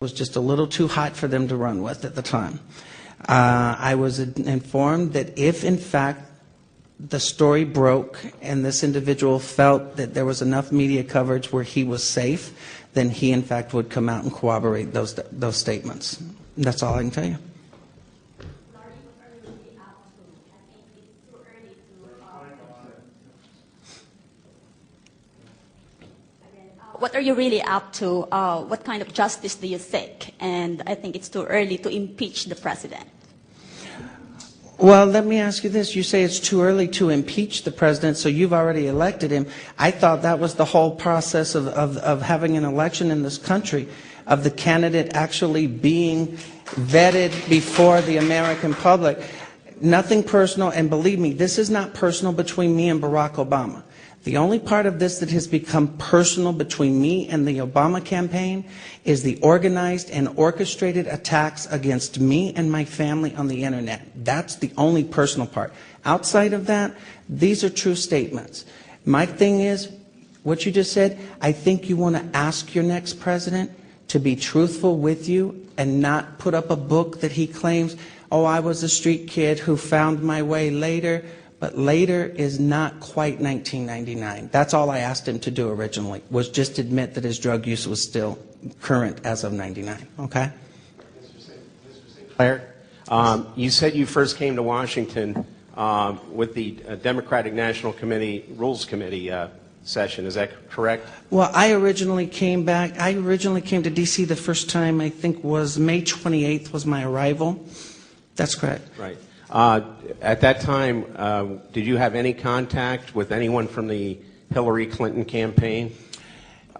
was just a little too hot for them to run with at the time. I was informed that if, in fact, the story broke and this individual felt that there was enough media coverage where he was safe, then he, in fact, would come out and corroborate those statements. That's all I can tell you. What are you really up to? What kind of justice do you seek? And I think it's too early to impeach the president. Well, let me ask you this. You say it's too early to impeach the president, so you've already elected him. I thought that was the whole process of having an election in this country, of the candidate actually being vetted before the American public. Nothing personal, and believe me, this is not personal between me and Barack Obama. The only part of this that has become personal between me and the Obama campaign is the organized and orchestrated attacks against me and my family on the internet. That's the only personal part. Outside of that, these are true statements. My thing is, what you just said, I think you want to ask your next president to be truthful with you and not put up a book that he claims, oh, I was a street kid who found my way later. But later is not quite 1999. That's all I asked him to do originally, was just admit that his drug use was still current as of 99. Okay? Mr. Sinclair, you said you first came to Washington with the Democratic National Committee Rules Committee session. Is that correct? Well, I originally came to D.C. the first time, I think was May 28th was my arrival. That's correct. Right. At that time, did you have any contact with anyone from the Hillary Clinton campaign?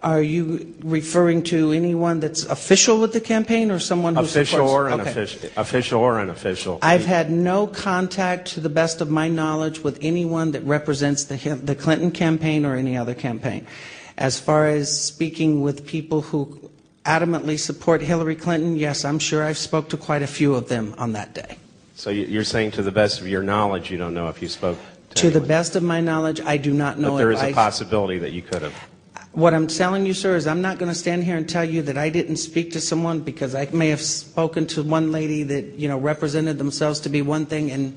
Are you referring to anyone that's official with the campaigin or someone who official supports? Official or unofficial? I've had no contact, to the best of my knowledge, with anyone that represents the Clinton campaign or any other campaign. As far as speaking with people who adamantly support Hillary Clinton, yes, I'm sure I've spoke to quite a few of them on that day. So you're saying, to the best of your knowledge, you don't know if you spoke to the anyone. best of my knowledge, I do not know. But there is a possibility that you could have. What I'm telling you, sir, is I'm not going to stand here and tell you that I didn't speak to someone, because I may have spoken to one lady that, represented themselves to be one thing, and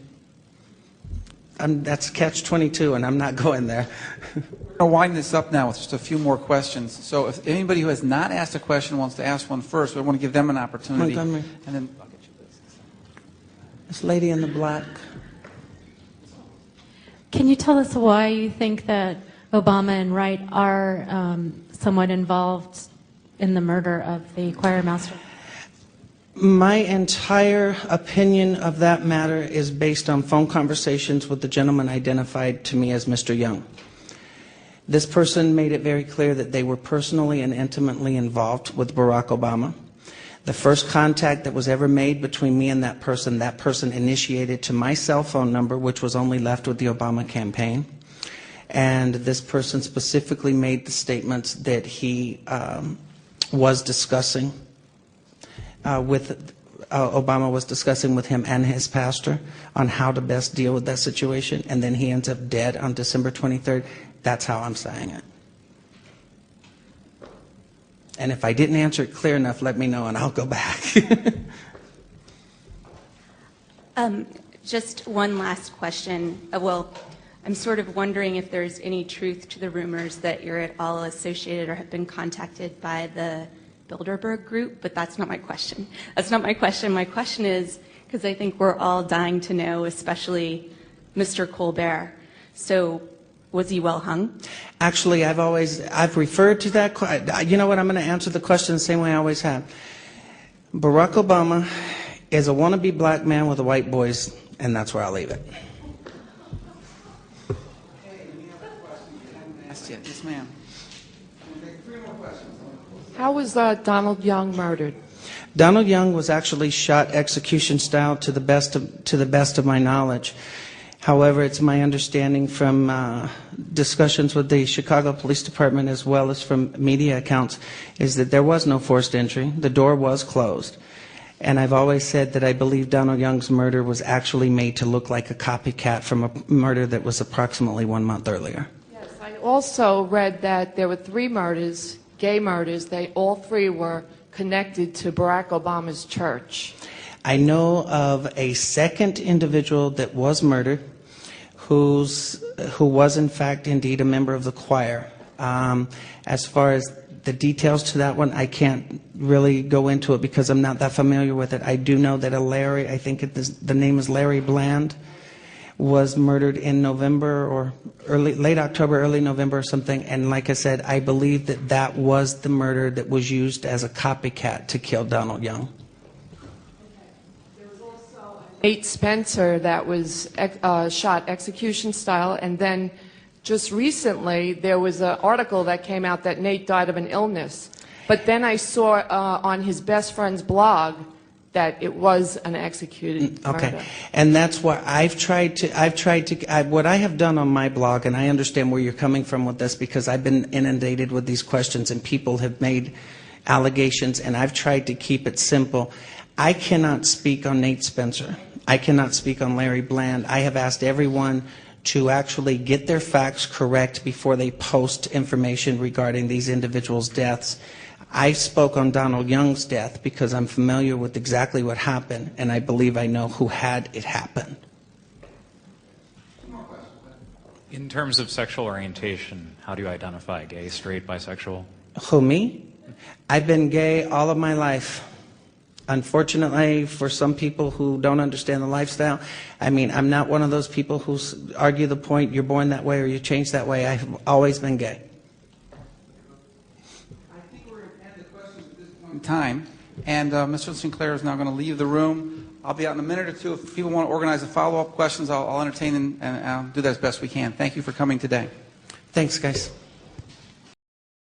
that's catch-22, and I'm not going there. We're going to wind this up now with just a few more questions. So if anybody who has not asked a question wants to ask one first, we want to give them an opportunity. Montgomery. And then I'll get you this lady in the black. Can you tell us why you think that Obama and Wright are somewhat involved in the murder of the choir master? My entire opinion of that matter is based on phone conversations with the gentleman identified to me as Mr. Young. This person made it very clear that they were personally and intimately involved with Barack Obama. The first contact that was ever made between me and that person initiated to my cell phone number, which was only left with the Obama campaign. And this person specifically made the statements that he was discussing Obama was discussing with him and his pastor on how to best deal with that situation. And then he ends up dead on December 23rd. That's how I'm saying it. And if I didn't answer it clear enough, let me know and I'll go back. Just one last question. Well, I'm sort of wondering if there's any truth to the rumors that you're at all associated or have been contacted by the Bilderberg group, but that's not my question. That's not my question. My question is, because I think we're all dying to know, especially Mr. Colbert. So, was he well hung? Actually, I've referred to that. You know what? I'm going to answer the question the same way I always have. Barack Obama is a wannabe black man with a white voice, and that's where I'll leave it. Okay, any other questions you haven't asked yet? Yes, ma'am. Three more questions. How was Donald Young murdered? Donald Young was actually shot execution style, to the best of my knowledge. However, it's my understanding from discussions with the Chicago Police Department, as well as from media accounts, is that there was no forced entry. The door was closed. And I've always said that I believe Donald Young's murder was actually made to look like a copycat from a murder that was approximately 1 month earlier. Yes, I also read that there were 3 murders, gay murders. All 3 were connected to Barack Obama's church? I know of a second individual that was murdered who was in fact indeed a member of the choir. As far as the details to that one, I can't really go into it because I'm not that familiar with it. I do know that a Larry, I think the name is Larry Bland, was murdered in November or late October, early November or something. And like I said, I believe that was the murder that was used as a copycat to kill Donald Young. Nate Spencer that was shot execution style, and then just recently there was an article that came out that Nate died of an illness. But then I saw on his best friend's blog that it was an executed Okay, murder. and that's why what I have done on my blog, and I understand where you're coming from with this because I've been inundated with these questions and people have made allegations, and I've tried to keep it simple. I cannot speak on Nate Spencer. I cannot speak on Larry Bland. I have asked everyone to actually get their facts correct before they post information regarding these individuals' deaths. I spoke on Donald Young's death because I'm familiar with exactly what happened, and I believe I know who had it happen. In terms of sexual orientation, how do you identify gay, straight, bisexual? Who, me? I've been gay all of my life. Unfortunately, for some people who don't understand the lifestyle, I mean, I'm not one of those people who argue the point, you're born that way or you change that way. I've always been gay. I think we're going to end the questions at this point in time, and Mr. Sinclair is now going to leave the room. I'll be out in a minute or two. If people want to organize a follow-up questions, I'll entertain and I'll do that as best we can. Thank you for coming today. Thanks, guys.